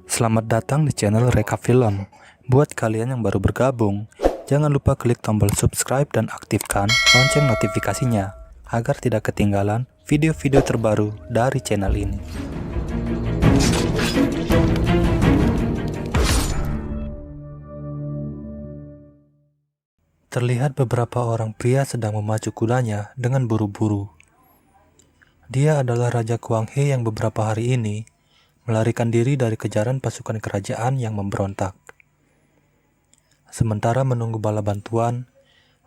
Selamat datang di channel Reka Film. Buat kalian yang baru bergabung, jangan lupa klik tombol subscribe dan aktifkan lonceng notifikasinya agar tidak ketinggalan video-video terbaru dari channel ini. Terlihat beberapa orang pria sedang memacu kudanya dengan buru-buru. Dia adalah Raja Kuang He yang beberapa hari ini melarikan diri dari kejaran pasukan kerajaan yang memberontak. Sementara menunggu bala bantuan,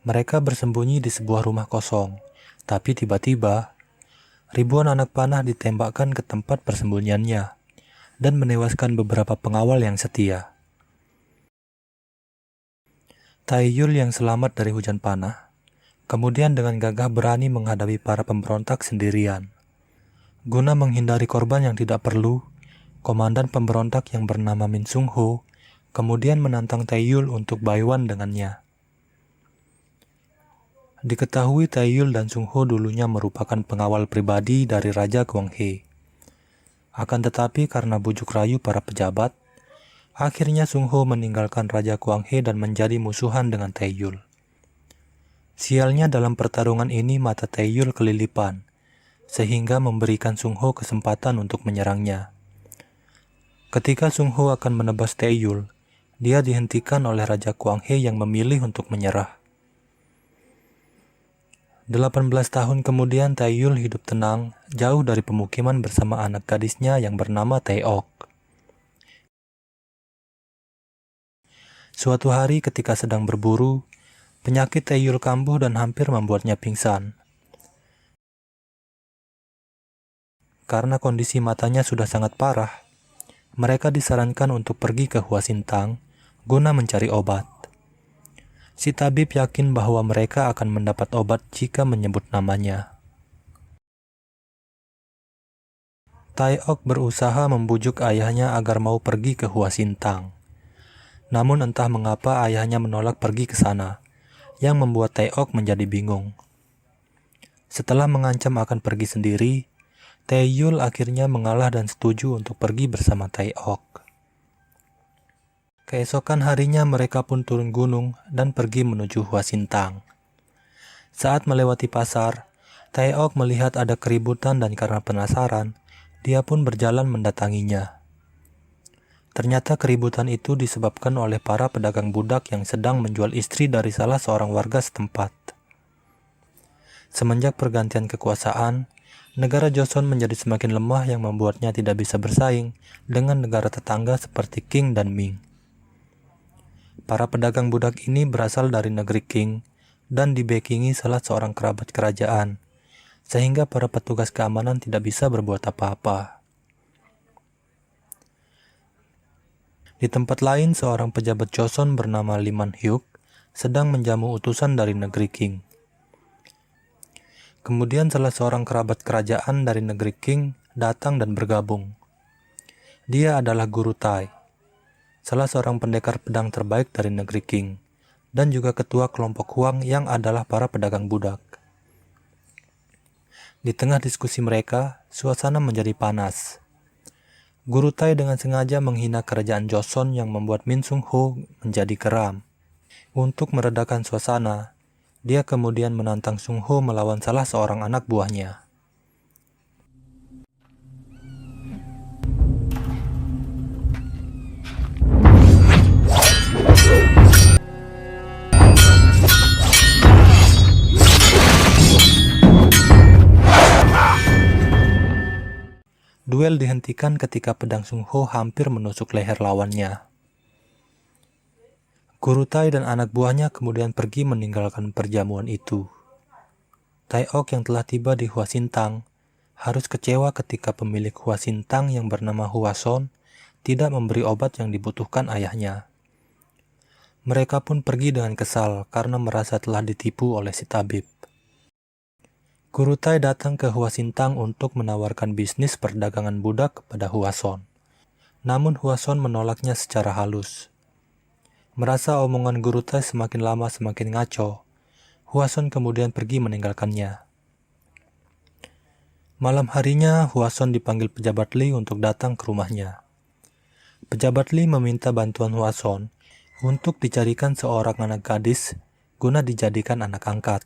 mereka bersembunyi di sebuah rumah kosong. Tapi tiba-tiba, ribuan anak panah ditembakkan ke tempat persembunyiannya dan menewaskan beberapa pengawal yang setia. Taiyul yang selamat dari hujan panah, kemudian dengan gagah berani menghadapi para pemberontak sendirian. Guna menghindari korban yang tidak perlu, komandan pemberontak yang bernama Min Sung Ho kemudian menantang Taiyul untuk baiwan dengannya. Diketahui Taiyul dan Sung Ho dulunya merupakan pengawal pribadi dari Raja Kuang He. Akan tetapi karena bujuk rayu para pejabat, akhirnya Sung Ho meninggalkan Raja Kuang He dan menjadi musuhan dengan Taiyul. Sialnya dalam pertarungan ini mata Taiyul kelilipan, sehingga memberikan Sung Ho kesempatan untuk menyerangnya. Ketika Sung Ho akan menebas Taiyul, dia dihentikan oleh Raja Kuang He yang memilih untuk menyerah. 18 tahun kemudian Taiyul hidup tenang, jauh dari pemukiman bersama anak gadisnya yang bernama Taeok. Suatu hari ketika sedang berburu, penyakit Taiyul kambuh dan hampir membuatnya pingsan. Karena kondisi matanya sudah sangat parah, mereka disarankan untuk pergi ke Hua Sintang guna mencari obat. Si tabib yakin bahwa mereka akan mendapat obat jika menyebut namanya. Taeok berusaha membujuk ayahnya agar mau pergi ke Hua Sintang. Namun entah mengapa ayahnya menolak pergi ke sana, yang membuat Taeok menjadi bingung. Setelah mengancam akan pergi sendiri, Taiyul akhirnya mengalah dan setuju untuk pergi bersama Taeok. Keesokan harinya mereka pun turun gunung dan pergi menuju Hua Sintang. Saat melewati pasar, Taeok melihat ada keributan dan karena penasaran, dia pun berjalan mendatanginya. Ternyata keributan itu disebabkan oleh para pedagang budak yang sedang menjual istri dari salah seorang warga setempat. Semenjak pergantian kekuasaan, negara Joseon menjadi semakin lemah yang membuatnya tidak bisa bersaing dengan negara tetangga seperti Qing dan Ming. Para pedagang budak ini berasal dari negeri Qing dan dibekingi salah seorang kerabat kerajaan, sehingga para petugas keamanan tidak bisa berbuat apa-apa. Di tempat lain, seorang pejabat Joseon bernama Lee Man-hyuk sedang menjamu utusan dari negeri Qing. Kemudian salah seorang kerabat kerajaan dari negeri Qing datang dan bergabung. Dia adalah Guru Tai, salah seorang pendekar pedang terbaik dari negeri Qing, dan juga ketua kelompok Huang yang adalah para pedagang budak. Di tengah diskusi mereka, suasana menjadi panas. Guru Tai dengan sengaja menghina kerajaan Joseon yang membuat Min Sung Ho menjadi geram. Untuk meredakan suasana, dia kemudian menantang Sung Ho melawan salah seorang anak buahnya. Duel dihentikan ketika pedang Sung Ho hampir menusuk leher lawannya. Guru Tai dan anak buahnya kemudian pergi meninggalkan perjamuan itu. Taeok yang telah tiba di Hua Sintang harus kecewa ketika pemilik Hua Sintang yang bernama Hua Son tidak memberi obat yang dibutuhkan ayahnya. Mereka pun pergi dengan kesal karena merasa telah ditipu oleh si tabib. Guru Tai datang ke Hua Sintang untuk menawarkan bisnis perdagangan budak kepada Hua Son. Namun Hua Son menolaknya secara halus. Merasa omongan Guru Tai semakin lama semakin ngaco, Hua Son kemudian pergi meninggalkannya. Malam harinya, Hua Son dipanggil pejabat Li untuk datang ke rumahnya. Pejabat Li meminta bantuan Hwason untuk dicarikan seorang anak gadis guna dijadikan anak angkat.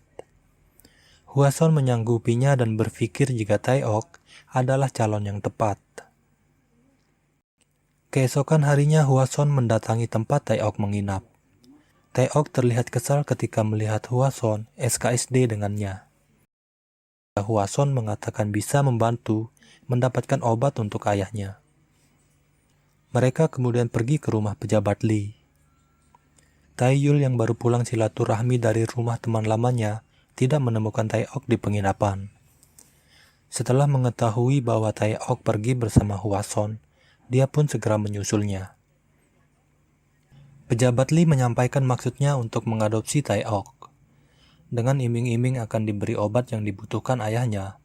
Hwason menyanggupinya dan berpikir jika Tae-ok adalah calon yang tepat. Keesokan harinya Hwason mendatangi tempat Tae-ok menginap. Tae-ok terlihat kesal ketika melihat Hwason SKSD dengannya. Hwason mengatakan bisa membantu mendapatkan obat untuk ayahnya. Mereka kemudian pergi ke rumah pejabat Li. Tae-yul yang baru pulang silaturahmi dari rumah teman lamanya tidak menemukan Tae-ok di penginapan. Setelah mengetahui bahwa Tae-ok pergi bersama Hwason, dia pun segera menyusulnya. Pejabat Li menyampaikan maksudnya untuk mengadopsi Tae-ok. Dengan iming-iming akan diberi obat yang dibutuhkan ayahnya,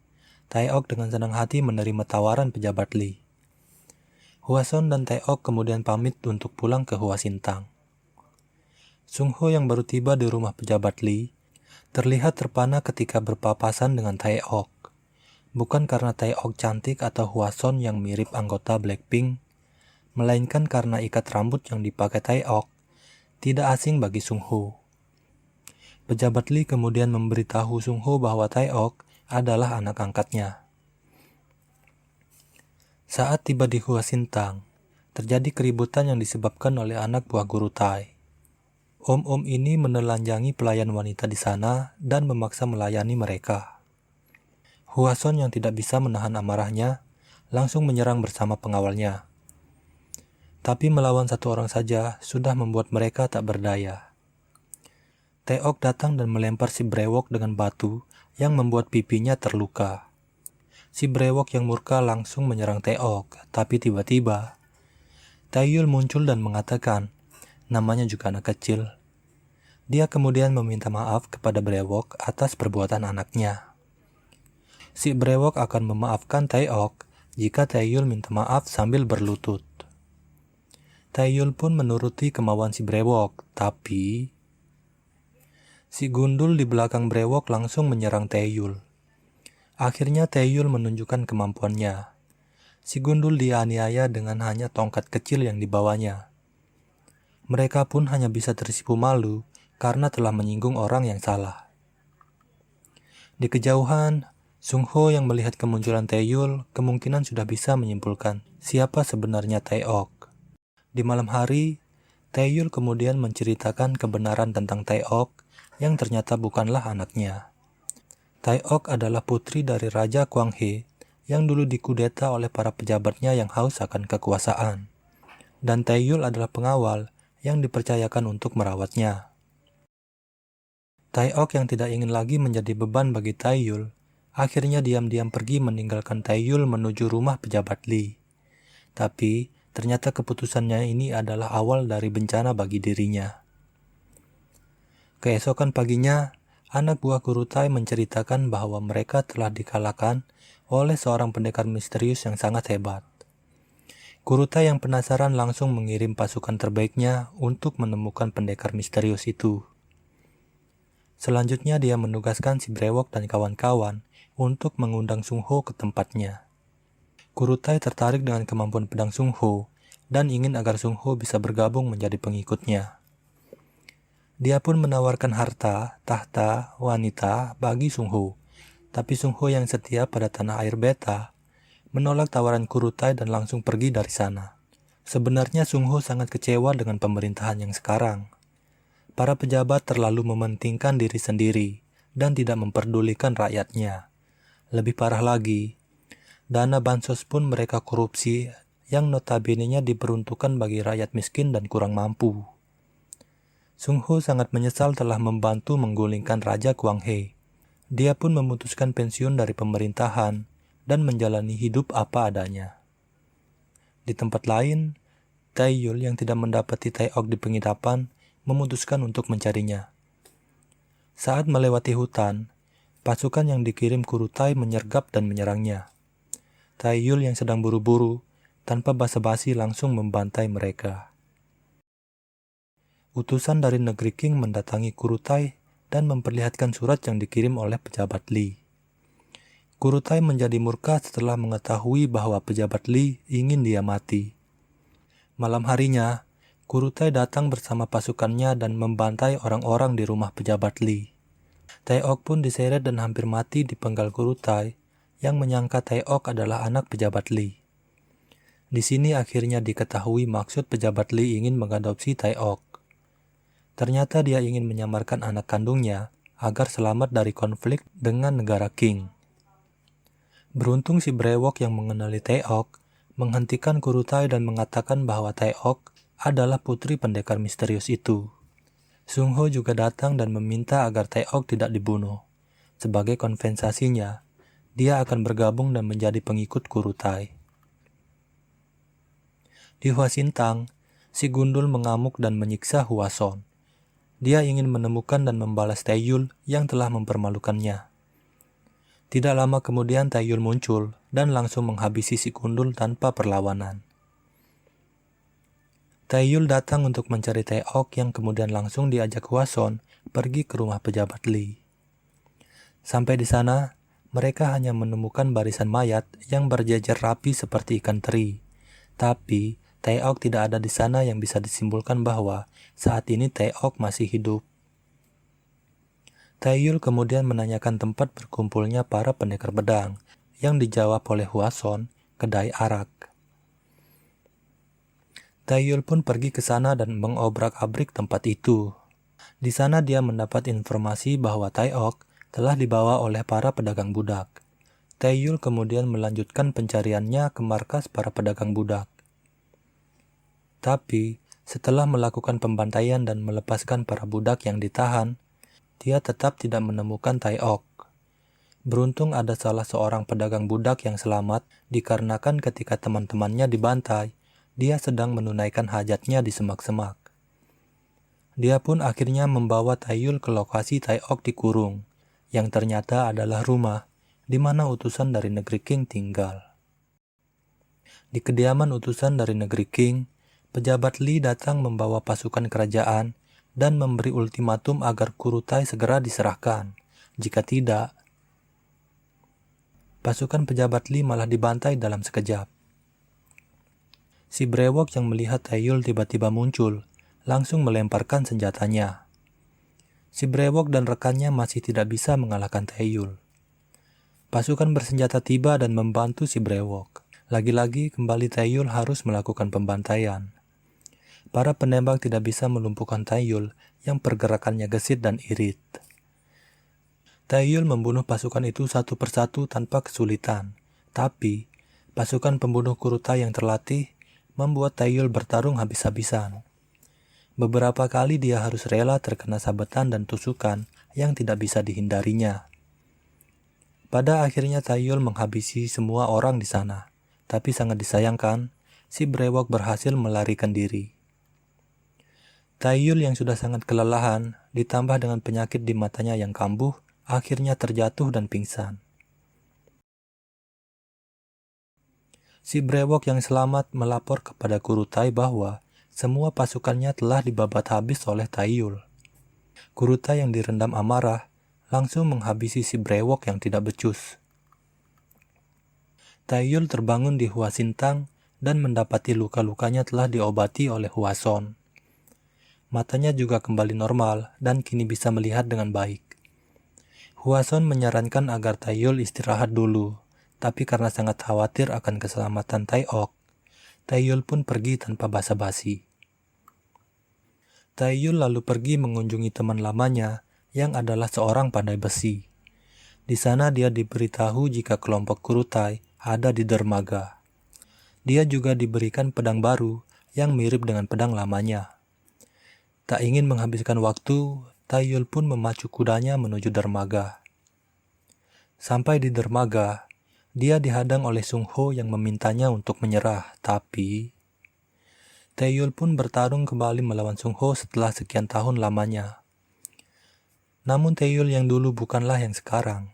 Tae-ok dengan senang hati menerima tawaran pejabat Li. Hwason dan Tae-ok kemudian pamit untuk pulang ke Hwasintang. Sung-ho yang baru tiba di rumah pejabat Li terlihat terpana ketika berpapasan dengan Tae-ok. Bukan karena Tae-ok cantik atau Hwason yang mirip anggota Blackpink, melainkan karena ikat rambut yang dipakai Tae-ok tidak asing bagi Sung-ho. Pejabat Li kemudian memberitahu Sung-ho bahwa Tae-ok adalah anak angkatnya. Saat tiba di Hwasintang, terjadi keributan yang disebabkan oleh anak buah guru Tae. Om-om ini menelanjangi pelayan wanita di sana dan memaksa melayani mereka. Hwason yang tidak bisa menahan amarahnya langsung menyerang bersama pengawalnya. Tapi melawan satu orang saja sudah membuat mereka tak berdaya. Tae-ok datang dan melempar si brewok dengan batu yang membuat pipinya terluka. Si brewok yang murka langsung menyerang Tae-ok, tapi tiba-tiba Tae-yul muncul dan mengatakan, namanya juga anak kecil. Dia kemudian meminta maaf kepada brewok atas perbuatan anaknya. Si brewok akan memaafkan Tae-ok jika Tae-yul minta maaf sambil berlutut. Tae-yul pun menuruti kemauan si brewok, tapi si gundul di belakang brewok langsung menyerang Tae-yul. Akhirnya Tae-yul menunjukkan kemampuannya. Si gundul dianiaya dengan hanya tongkat kecil yang dibawanya. Mereka pun hanya bisa tersipu malu karena telah menyinggung orang yang salah. Di kejauhan, Sung-ho yang melihat kemunculan Tae-yul kemungkinan sudah bisa menyimpulkan siapa sebenarnya Tae-ok. Di malam hari, Tae-yul kemudian menceritakan kebenaran tentang Tae-ok yang ternyata bukanlah anaknya. Tae-ok adalah putri dari Raja Kwanghae yang dulu dikudeta oleh para pejabatnya yang haus akan kekuasaan. Dan Tae-yul adalah pengawal yang dipercayakan untuk merawatnya. Tae-ok yang tidak ingin lagi menjadi beban bagi Tae-yul, akhirnya diam-diam pergi meninggalkan Tae-yul menuju rumah pejabat Li. Tapi, ternyata keputusannya ini adalah awal dari bencana bagi dirinya. Keesokan paginya, anak buah guru Tae menceritakan bahwa mereka telah dikalahkan oleh seorang pendekar misterius yang sangat hebat. Guru Tae yang penasaran langsung mengirim pasukan terbaiknya untuk menemukan pendekar misterius itu. Selanjutnya dia menugaskan si brewok dan kawan-kawan untuk mengundang Sung-ho ke tempatnya. Guru Tae tertarik dengan kemampuan pedang Sung-ho dan ingin agar Sung-ho bisa bergabung menjadi pengikutnya. Dia pun menawarkan harta, tahta, wanita bagi Sung-ho, tapi Sung-ho yang setia pada tanah air beta menolak tawaran guru Tae dan langsung pergi dari sana. Sebenarnya Sung-ho sangat kecewa dengan pemerintahan yang sekarang. Para pejabat terlalu mementingkan diri sendiri dan tidak memperdulikan rakyatnya. Lebih parah lagi, dana bansos pun mereka korupsi yang notabene-nya diperuntukkan bagi rakyat miskin dan kurang mampu. Sung-ho sangat menyesal telah membantu menggulingkan Raja Kwanghae. Dia pun memutuskan pensiun dari pemerintahan dan menjalani hidup apa adanya. Di tempat lain, Tae-yul yang tidak mendapati Tae-ok di penginapan memutuskan untuk mencarinya. Saat melewati hutan, pasukan yang dikirim guru Tae menyergap dan menyerangnya. Tae-yul yang sedang buru-buru, tanpa basa-basi langsung membantai mereka. Utusan dari negeri Qing mendatangi guru Tae dan memperlihatkan surat yang dikirim oleh pejabat Li. Guru Tae menjadi murka setelah mengetahui bahwa pejabat Li ingin dia mati. Malam harinya, Kurutai datang bersama pasukannya dan membantai orang-orang di rumah pejabat Li. Taeok pun diseret dan hampir mati di penggal Kurutai yang menyangka Taeok adalah anak pejabat Li. Di sini akhirnya diketahui maksud pejabat Li ingin mengadopsi Taeok. Ternyata dia ingin menyamarkan anak kandungnya agar selamat dari konflik dengan negara Qing. Beruntung si brewok yang mengenali Taeok menghentikan Kurutai dan mengatakan bahwa Taeok adalah putri pendekar misterius itu. Sung Ho juga datang dan meminta agar Taeok tidak dibunuh. Sebagai kompensasinya, dia akan bergabung dan menjadi pengikut Kurutai. Di Hwasintang, si gundul mengamuk dan menyiksa Hwason. Dia ingin menemukan dan membalas Taeyul yang telah mempermalukannya. Tidak lama kemudian Taeyul muncul dan langsung menghabisi si gundul tanpa perlawanan. Taeyul datang untuk mencari Taeok yang kemudian langsung diajak Hwason pergi ke rumah pejabat Li. Sampai di sana, mereka hanya menemukan barisan mayat yang berjejer rapi seperti ikan teri. Tapi, Taeok tidak ada di sana yang bisa disimpulkan bahwa saat ini Taeok masih hidup. Taeyul kemudian menanyakan tempat berkumpulnya para pendekar pedang yang dijawab oleh Hwason, kedai arak. Taeyul pun pergi ke sana dan mengobrak-abrik tempat itu. Di sana dia mendapat informasi bahwa Taeok telah dibawa oleh para pedagang budak. Taeyul kemudian melanjutkan pencariannya ke markas para pedagang budak. Tapi, setelah melakukan pembantaian dan melepaskan para budak yang ditahan, dia tetap tidak menemukan Taeok. Beruntung ada salah seorang pedagang budak yang selamat dikarenakan ketika teman-temannya dibantai, dia sedang menunaikan hajatnya di semak-semak. Dia pun akhirnya membawa Taeyul ke lokasi Taeok dikurung, yang ternyata adalah rumah di mana utusan dari negeri Qing tinggal. Di kediaman utusan dari negeri Qing, pejabat Li datang membawa pasukan kerajaan dan memberi ultimatum agar Kurutai segera diserahkan. Jika tidak, pasukan pejabat Li malah dibantai dalam sekejap. Si brewok yang melihat Taeyul tiba-tiba muncul, langsung melemparkan senjatanya. Si brewok dan rekannya masih tidak bisa mengalahkan Taeyul. Pasukan bersenjata tiba dan membantu si brewok. Lagi-lagi kembali Taeyul harus melakukan pembantaian. Para penembak tidak bisa melumpuhkan Taeyul yang pergerakannya gesit dan irit. Taeyul membunuh pasukan itu satu persatu tanpa kesulitan. Tapi, pasukan pembunuh Kurutai yang terlatih membuat Taeyul bertarung habis-habisan. Beberapa kali dia harus rela terkena sabetan dan tusukan yang tidak bisa dihindarinya. Pada akhirnya Taeyul menghabisi semua orang di sana, tapi sangat disayangkan, si brewok berhasil melarikan diri. Taeyul yang sudah sangat kelelahan, ditambah dengan penyakit di matanya yang kambuh, akhirnya terjatuh dan pingsan. Si brewok yang selamat melapor kepada Kurutai bahwa semua pasukannya telah dibabat habis oleh Taeyul. Kurutai yang direndam amarah langsung menghabisi si brewok yang tidak becus. Taeyul terbangun di Hwasintang dan mendapati luka-lukanya telah diobati oleh Hwason. Matanya juga kembali normal dan kini bisa melihat dengan baik. Hwason menyarankan agar Taeyul istirahat dulu. Tapi karena sangat khawatir akan keselamatan Taeok, Taeyul pun pergi tanpa basa-basi. Taeyul lalu pergi mengunjungi teman lamanya yang adalah seorang pandai besi. Di sana dia diberitahu jika kelompok Kurutai ada di dermaga. Dia juga diberikan pedang baru yang mirip dengan pedang lamanya. Tak ingin menghabiskan waktu, Taeyul pun memacu kudanya menuju dermaga. Sampai di dermaga, dia dihadang oleh Sung Ho yang memintanya untuk menyerah, tapi Taeyul pun bertarung kembali melawan Sung Ho setelah sekian tahun lamanya. Namun Taeyul yang dulu bukanlah yang sekarang.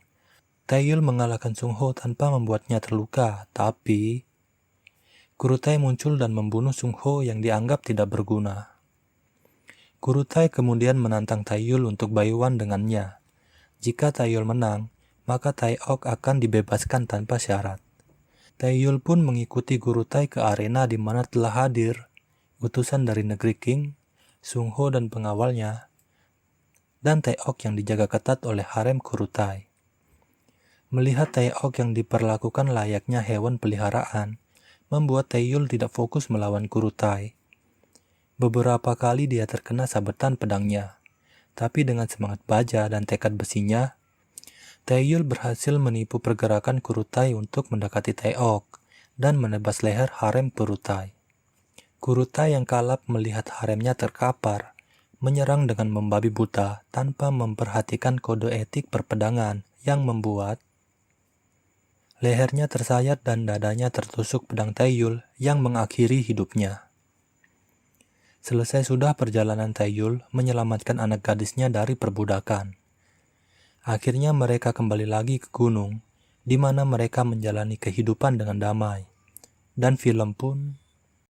Taeyul mengalahkan Sung Ho tanpa membuatnya terluka, tapi Kurutai muncul dan membunuh Sung Ho yang dianggap tidak berguna. Kurutai kemudian menantang Taeyul untuk bayuan dengannya. Jika Taeyul menang, maka Taeok akan dibebaskan tanpa syarat. Taeyul pun mengikuti Kurutai ke arena di mana telah hadir utusan dari negeri King, Sung Ho dan pengawalnya, dan Taeok yang dijaga ketat oleh harem Kurutai. Melihat Taeok yang diperlakukan layaknya hewan peliharaan, membuat Taeyul tidak fokus melawan Kurutai. Beberapa kali dia terkena sabetan pedangnya, tapi dengan semangat baja dan tekad besinya, Taeyul berhasil menipu pergerakan Kurutai untuk mendekati Taeok dan menebas leher harem Kurutai. Kurutai yang kalap melihat haremnya terkapar, menyerang dengan membabi buta tanpa memperhatikan kode etik perpedangan yang membuat lehernya tersayat dan dadanya tertusuk pedang Taeyul yang mengakhiri hidupnya. Selesai sudah perjalanan Taeyul menyelamatkan anak gadisnya dari perbudakan. Akhirnya mereka kembali lagi ke gunung, di mana mereka menjalani kehidupan dengan damai. Dan film pun